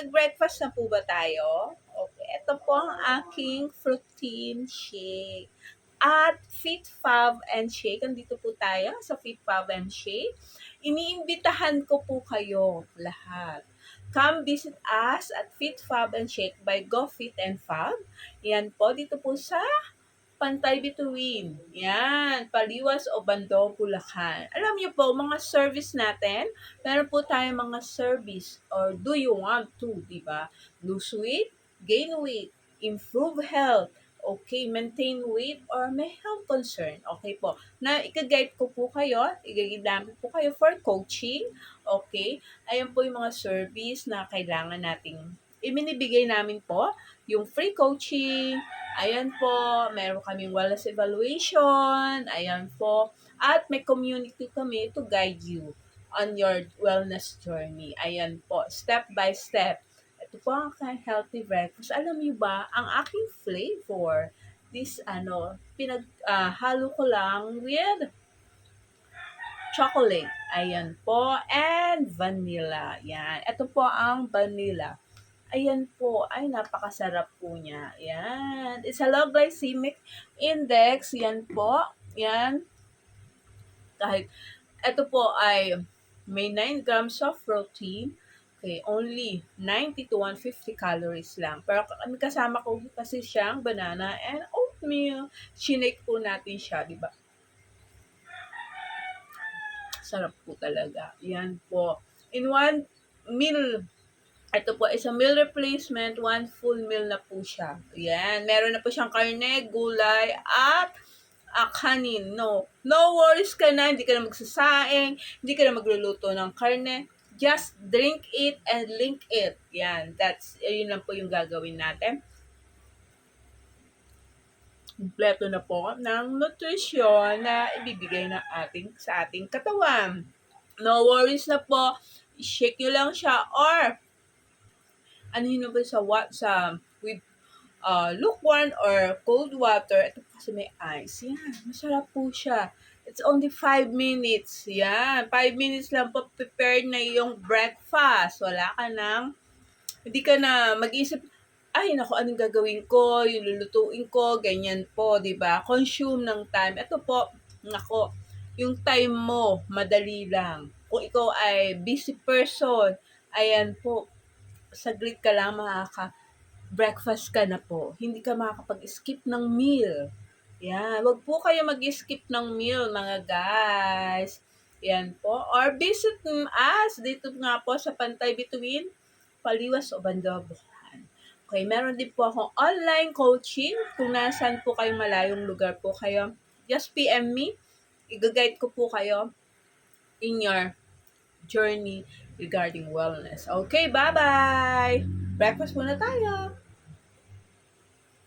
Nag-breakfast na po ba tayo? Okay, ito po ang aking protein shake. At Fit Fab and Shake, andito po tayo sa Fit Fab and Shake. Iniimbitahan ko po kayo lahat. Come visit us at Fit Fab and Shake by Go Fit and Fab. Yan po, dito po sa Pantay Bituin. Yan, Paliwas o Bando, Bulacan. Alam niyo po, mga service natin, meron po tayong mga service or do you want to, di ba? Lose weight, gain weight, improve health, okay, maintain weight, or may health concern. Okay po. Na ika-guide ko po kayo, igagamit po kayo for coaching. Okay. Ayan po yung mga service na kailangan nating iminibigay namin po. Yung free coaching, ayan po, meron kaming wellness evaluation, ayan po, at may community kami to guide you on your wellness journey. Ayan po, step by step. Ito po ang aking healthy breakfast. Alam niyo ba, ang aking flavor, this halo ko lang with chocolate. Ayan po, and vanilla. Yan. Ito po ang vanilla. Ayan po, ay napakasarap po niya. Yan. It's a low glycemic index. Yan po. Yan. Kahit ito po ay may 9 grams of protein. Okay, only 90 to 150 calories lang. Pero kami kasama ko kasi siyang banana and oatmeal. Shinake po natin siya, di ba? Sarap po talaga. Yan po. In one meal, ito po is a meal replacement, one full meal na po siya. Yan, meron na po siyang karne, gulay, at kanin. No worries ka na, hindi ka na magsasaing, hindi ka na magluluto ng karne. Just drink it and link it. Yan, yun lang po yung gagawin natin. Kompleto na po ng nutrisyon na ibibigay sa ating katawan. No worries na po, i-shake nyo lang siya or ano yun ba with lukewarm or cold water. Ito kasi may ice. Yan, masarap po siya. It's only 5 minutes. Yan, 5 minutes lang po prepared na yung breakfast. Hindi ka na mag-isip, ay naku, anong gagawin ko, yung lulutuin ko, ganyan po, di ba? Consume ng time. Ito po, nako, yung time mo, madali lang. Kung ikaw ay busy person, ayan po, saglit ka lang breakfast ka na po. Hindi ka makakapag-skip ng meal. Yan. Wag po kayo mag-skip ng meal, mga guys. Yan po. Or visit us dito nga po sa Pantay Bituin, Paliwas o Bando, Bulacan. Okay, meron din po akong online coaching. Kung nasaan po kayo, malayong lugar po kayo, just PM me. I-guide ko po kayo in your journey regarding wellness. Okay, bye-bye! Breakfast muna tayo!